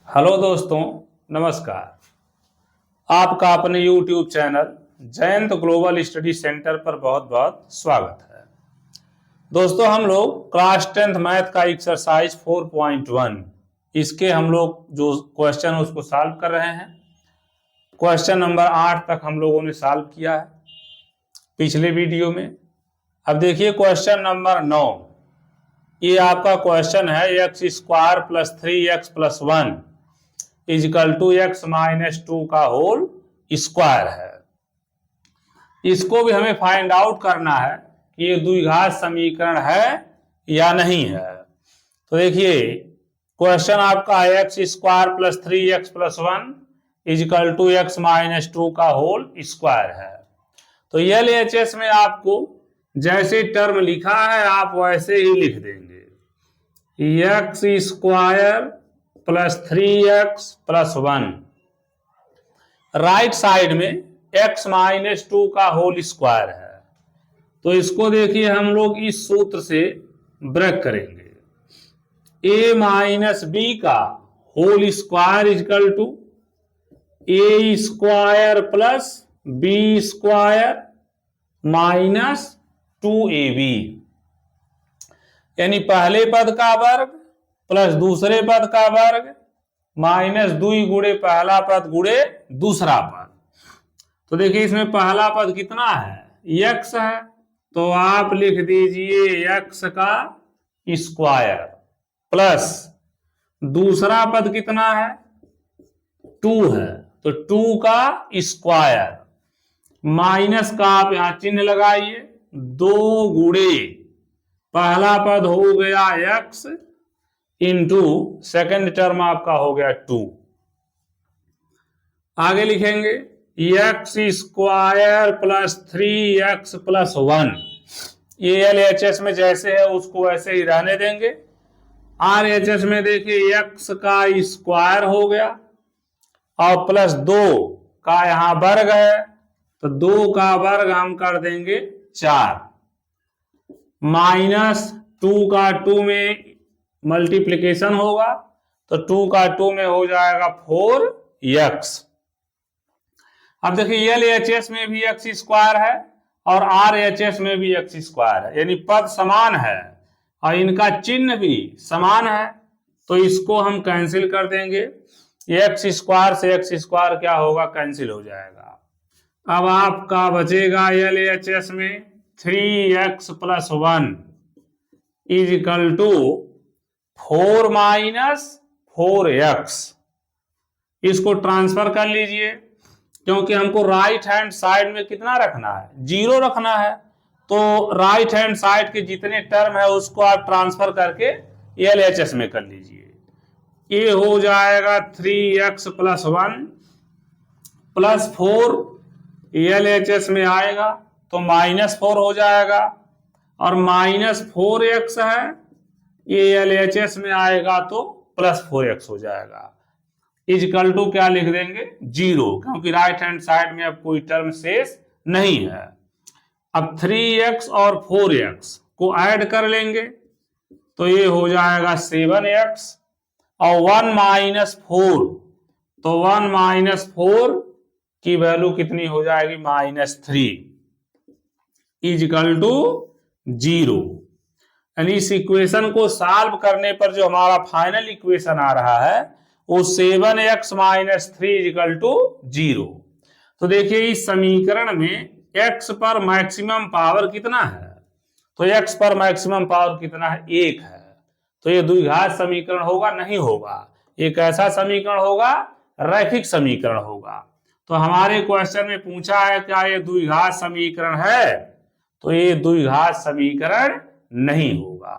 Hello दोस्तों, नमस्कार। आपका अपने YouTube channel Jayant global study centre पर बहुत बहुत स्वागत है। दोस्तों, हम लोग क्लास 10th मैथ का एक्सरसाइज 4.1 इसके हम लोग जो क्वेश्चन है उसको सॉल्व कर रहे हैं। क्वेश्चन नंबर 8 तक हम लोगों ने सॉल्व किया है पिछले वीडियो में। अब देखिए क्वेश्चन नंबर 9, ये आपका क्वेश्चन है x square plus 3x plus 1 is equal to x minus 2 का होल स्क्वायर है। इसको भी हमें फाइंड आउट करना है कि ये द्विघात समीकरण है या नहीं है। तो देखिए क्वेश्चन आपका x square plus 3x plus 1 is equal to x minus 2 का होल स्क्वायर है। तो LHS में आपको जैसे टर्म लिखा है आप वैसे ही लिख देंगे, x square plus 3x plus 1, right side में x माइनस 2 का होल स्क्वायर है। तो इसको देखिए हम लोग इस सूत्र से ब्रेक करेंगे, a माइनस बी का whole square is equal to a square plus b square minus 2ab, यानी पहले पद का वर्ग प्लस दूसरे पद का वर्ग माइनस 2 गुणे पहला पद गुणे दूसरा पद। तो देखिए इसमें पहला पद कितना है, x है, तो आप लिख दीजिए x का स्क्वायर प्लस दूसरा पद कितना है 2 है, तो 2 का स्क्वायर माइनस का आप यहां चिन्ह लगाइए, 2 गुणे पहला पद हो गया x इंटू सेकेंड टर्म आपका हो गया 2। आगे लिखेंगे x square plus 3x plus 1, ये LHS में जैसे है उसको वैसे ही रहने देंगे। RHS में देखिए x का स्क्वायर हो गया और प्लस 2 का यहां वर्ग है, तो 2 का वर्ग हम कर देंगे 4, माइनस 2 का 2 में मल्टीप्लिकेशन होगा, तो 2 का 2 में हो जाएगा 4x। अब देखिए LHS में भी x स्क्वायर है और RHS में भी x स्क्वायर है, यानी पद समान है और इनका चिन्ह भी समान है, तो इसको हम कैंसिल कर देंगे। x स्क्वायर से x स्क्वायर क्या होगा, कैंसिल हो जाएगा। अब आपका बचेगा LHS में 3x plus 1 is equal to 4 minus 4x। इसको ट्रांसफर कर लीजिए, क्योंकि हमको राइट हैंड साइड में कितना रखना है, 0 रखना है, तो राइट हैंड साइड के जितने टर्म है उसको आप ट्रांसफर करके LHS में कर लीजिए। ये हो जाएगा 3x प्लस 1 प्लस 4, LHS में आएगा तो माइनस 4 हो जाएगा, और माइनस 4x है, ये LHS में आएगा तो प्लस 4x हो जाएगा। इजकल टू क्या लिख देंगे, 0, क्योंकि राइट हैंड साइड में अब कोई टर्म शेष नहीं है। अब 3x और 4x को ऐड कर लेंगे तो ये हो जाएगा 7x, और 1 माइनस 4, तो 1 माइनस 4 की वैल्यू कितनी हो जाएगी, -3 इजकल टू 0। यानी इस इक्वेशन को सॉल्व करने पर जो हमारा फाइनल इक्वेशन आ रहा है वो 7x माइनस 3 इजकल टू 0। तो देखिए इस समीकरण में x पर मैक्सिमम पावर कितना है, तो x पर मैक्सिमम पावर कितना है, 1 है, तो ये द्विघात समीकरण होगा, नहीं होगा। एक ऐसा समीकरण होगा, रैखिक समीकरण होगा। तो हमारे क्वेश्चन में पूछा है क्या ये द्विघात समीकरण है, तो ये द्विघात समीकरण नहीं होगा।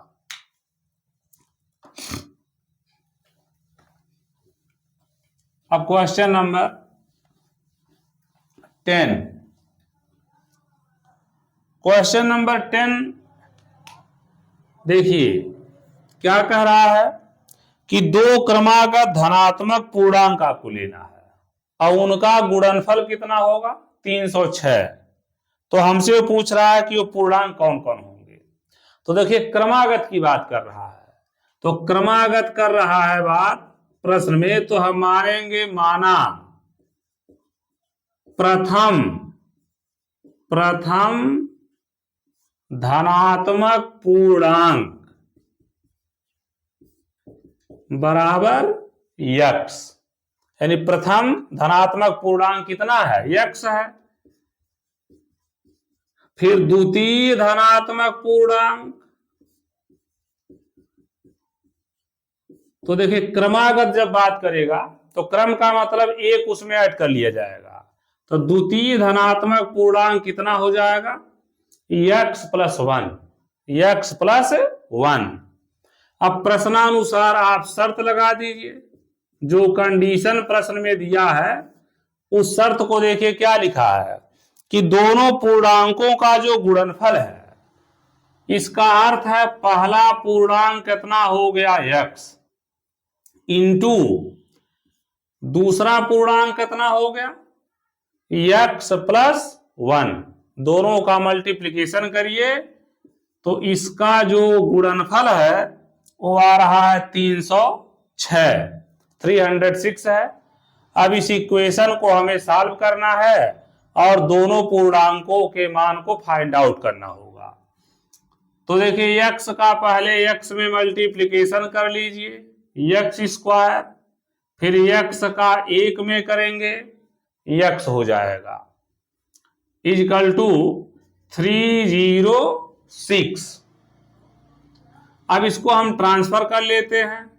अब क्वेश्चन नंबर 10, क्वेश्चन नंबर 10 देखिए क्या कह रहा है कि दो क्रमागत धनात्मक पूर्णांक आपको लेना है और उनका गुणनफल कितना होगा, 306। तो हमसे वो पूछ रहा है कि वो पूर्णांक कौन कौन होंगे। तो देखिए क्रमागत की बात कर रहा है, तो क्रमागत कर रहा है बात प्रश्न में, तो हम मानेंगे माना प्रथम धनात्मक पूर्णांक बराबर यक्स, यानी प्रथम धनात्मक पूर्णांक कितना है, यक्स है। फिर द्वितीय धनात्मक पूर्णांक, तो देखिए क्रमागत जब बात करेगा तो क्रम का मतलब एक उसमें ऐड कर लिया जाएगा, तो द्वितीय धनात्मक पूर्णांक कितना हो जाएगा, x plus one, x plus one. अब प्रश्नानुसार आप शर्त लगा दीजिए, जो कंडीशन प्रश्न में दिया है उस शर्त को देखिए क्या लिखा है कि दोनों पूर्णांकों का जो गुणनफल है, इसका अर्थ है पहला पूर्णांक कितना हो गया यक्स, इंटू दूसरा पूर्णांक कितना हो गया यक्स प्लस वन, दोनों का मल्टीप्लिकेशन करिए तो इसका जो गुणनफल है वो आ रहा है 306 है। अब इस इक्वेशन को हमें सॉल्व करना है और दोनों पूर्णांकों के मान को फाइंड आउट करना होगा। तो देखिए यक्स का पहले यक्स में मल्टीप्लिकेशन कर लीजिए, यक्स स्क्वायर, फिर यक्स का एक में करेंगे यक्स हो जाएगा इक्वल टू 306। अब इसको हम ट्रांसफर कर लेते हैं,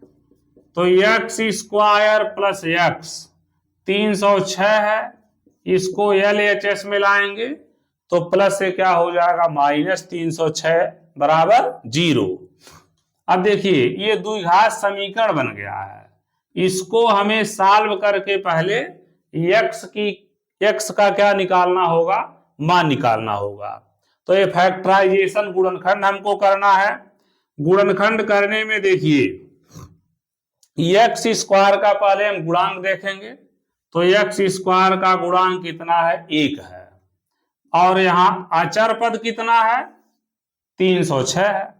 तो यक्स स्क्वायर प्लस यक्स 306 है, इसको LHS में लाएंगे तो प्लस से क्या हो जाएगा माइनस 306 बराबर 0। अब देखिए ये द्विघात समीकरण बन गया है, इसको हमें सॉल्व करके पहले यक्स का क्या निकालना होगा, मान निकालना होगा। तो ये फैक्टराइजेशन गुणनखंड हमको करना है। गुणनखंड करने में देखिए यक्स स्क्वायर का पहले हम गुणांक देखेंगे, तो यक्स स्क्वायर का गुणांक कितना है, 1 है, और यहां अचर पद कितना है 306 है।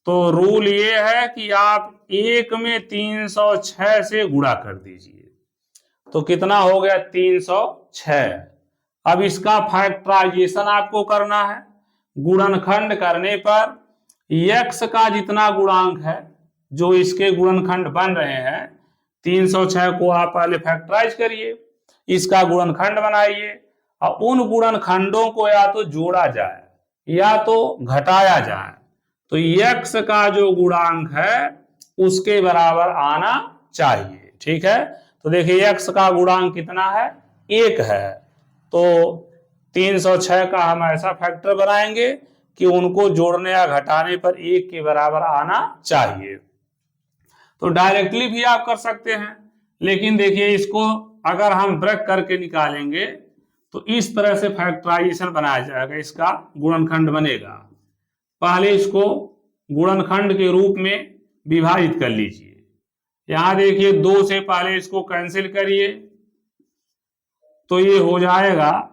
तो रूल ये है कि आप 1 में 306 से गुणा कर दीजिए, तो कितना हो गया 306। अब इसका फैक्टराइजेशन आपको करना है। गुणनखंड करने पर यक्स का जितना गुणांक है, जो इसके गुणनखंड बन रहे हैं, 306 को आप पहले फैक्टराइज करिए, इसका गुणनखंड बनाइए, और उन गुणनखंडों को या तो जोड़ा जाए या तो घटाया जाए, तो यक्स का जो गुणांक है उसके बराबर आना चाहिए। ठीक है, तो देखिए यक्स का गुणांक कितना है, 1 है, तो 306 का हम ऐसा फैक्टर बनाएंगे कि उनको जोड़ने या घटाने पर 1 के बराबर आना चाहिए। तो डायरेक्टली भी आप कर सकते हैं, लेकिन देखिए इसको अगर हम ब्रेक करके निकालेंगे तो इस तरह से फैक्टराइजेशन बनाया जाएगा, इसका गुणनखंड बनेगा। पहले इसको गुणनखंड के रूप में विभाजित कर लीजिए। यहां देखिए 2 से पहले इसको कैंसिल करिए, तो ये हो जाएगा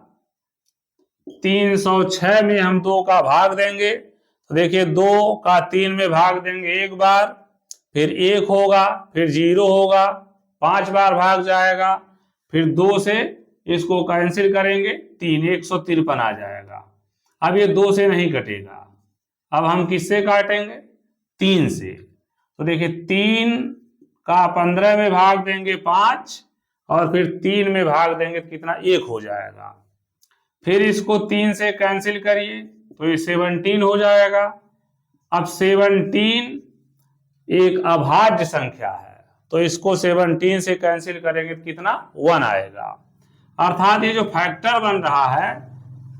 306 में हम 2 का भाग देंगे, तो देखिए 2 का 3 में भाग देंगे एक बार, फिर 1 होगा, फिर 0 होगा, 5 बार भाग जाएगा, फिर 2 से इसको कैंसिल करेंगे 3, 153 आ जाएगा। अब ये 2 से नहीं कटेगा, अब हम किससे काटेंगे, 3 से। तो देखिए 3 का 15 में भाग देंगे 5, और फिर 3 में भाग देंगे तो कितना 1 हो जाएगा। फिर इसको 3 से कैंसिल करिए तो ये 17 हो जाएगा। अब 17 एक अभाज्य संख्या है, तो इसको 17 से कैंसिल करेंगे तो कितना 1 आएगा। अर्थात ये जो फैक्टर बन रहा है,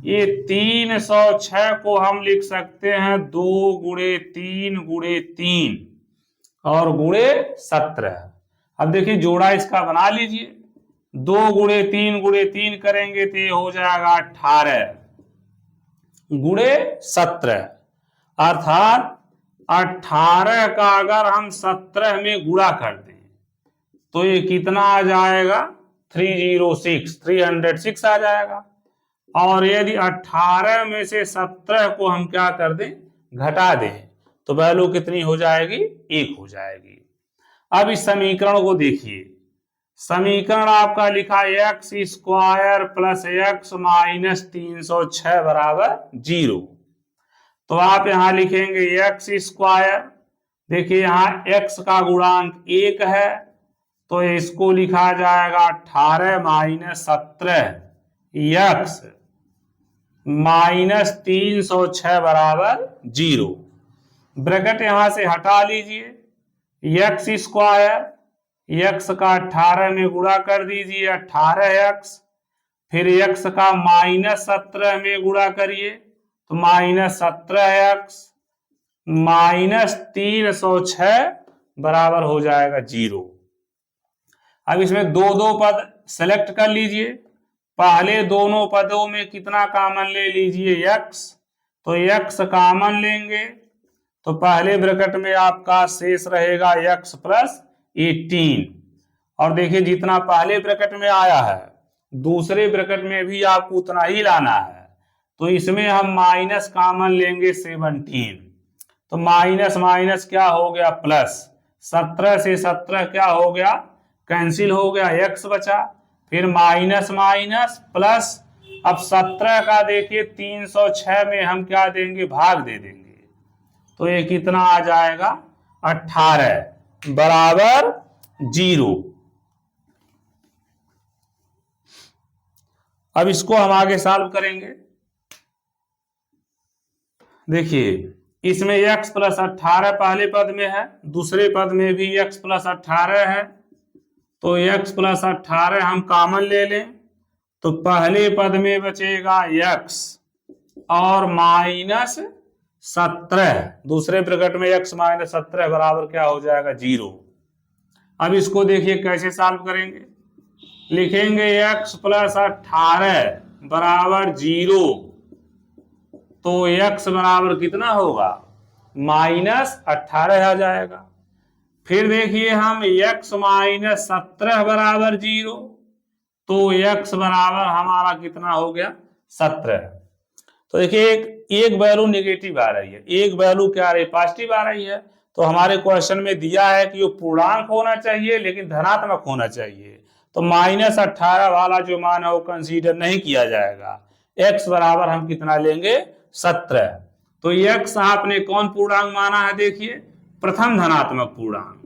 ये 306 को हम लिख सकते हैं 2 गुणे 3 गुणे 3 और गुणे 17। अब देखिए जोड़ा इसका बना लीजिए, 2 गुणे 3 करेंगे तो ये हो जाएगा 18 गुणे 17, अर्थात 18 का अगर हम 17 में गुणा कर दें तो ये कितना आ जाएगा 306 आ जाएगा। और यदि 18 में से 17 को हम क्या कर दें, घटा दें, तो वैल्यू कितनी हो जाएगी, 1 हो जाएगी। अब इस समीकरण को देखिए, समीकरण आपका लिखा x square plus x minus 306 बराबर 0। तो आप यहां लिखेंगे एक्स स्क्वायर, देखिए यहां एक्स का गुणांक 1 है तो इसको लिखा जाएगा 18 माइनस 17 एक्स माइनस 306 बराबर 0। ब्रैकेट यहां से हटा लीजिए। एक्स स्क्वायर, एक्स का 18 में गुणा कर दीजिए 18x, फिर एक्स का माइनस 17 में गुणा करिए तो माइनस 17x माइनस 306 बराबर हो जाएगा 0। अब इसमें दो दो पद सेलेक्ट कर लीजिए। पहले दोनों पदों में कितना कॉमन ले लीजिए x, तो x कॉमन लेंगे तो पहले ब्रैकेट में आपका शेष रहेगा x प्लस 18। और देखिए जितना पहले ब्रैकेट में आया है दूसरे ब्रैकेट में भी आपको उतना ही लाना है, तो इसमें हम माइनस कॉमन लेंगे 17। तो माइनस माइनस क्या हो गया प्लस, 17 से 17 क्या हो गया कैंसिल हो गया, x बचा, फिर माइनस माइनस प्लस। अब 17 का देखिए 306 में हम क्या देंगे भाग दे देंगे, तो ये कितना आ जाएगा 18 बराबर 0। अब इसको हम आगे सॉल्व करेंगे। देखिए इसमें x प्लस 18 पहले पद में है, दूसरे पद में भी x प्लस 18 है, तो x प्लस 18 हम कॉमन ले लें तो पहले पद में बचेगा x और माइनस 17, दूसरे ब्रैकेट में x माइनस 17 बराबर क्या हो जाएगा 0। अब इसको देखिए कैसे सॉल्व करेंगे, लिखेंगे x प्लस 18 बराबर 0, तो x बराबर कितना होगा माइनस 18 आ जाएगा। फिर देखिए हम x माइनस 17 बराबर 0, तो x बराबर हमारा कितना हो गया 17। तो देखिए एक वैल्यू नेगेटिव आ रही है, एक वैल्यू क्या आ रही है पॉजिटिव आ रही है। तो हमारे क्वेश्चन में दिया है कि वो पूर्णांक होना चाहिए लेकिन धनात्मक होना चाहिए, तो माइनस 18 वाला जो मान है वो कंसीडर नहीं किया जाएगा। x बराबर हम कितना लेंगे 17। तो x आपने कौन पूर्णांक माना है, देखिए प्रथम धनात्मक पूर्णांक।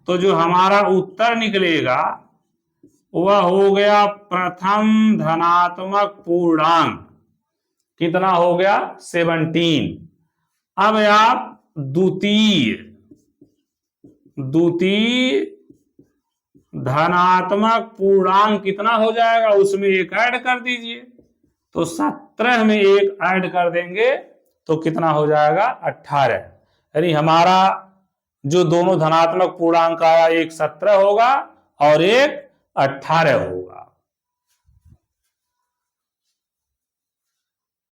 तो जो हमारा उत्तर निकलेगा वह हो गया प्रथम धनात्मक पूर्णांक, कितना हो गया 17। अब आप द्वितीय धनात्मक पूर्णांक कितना हो जाएगा उसमें एक ऐड कर दीजिए, तो 17 में एक ऐड कर देंगे तो कितना हो जाएगा 18। यानी हमारा जो दोनों धनात्मक पूर्णांक आया एक 17 होगा और एक 18 होगा।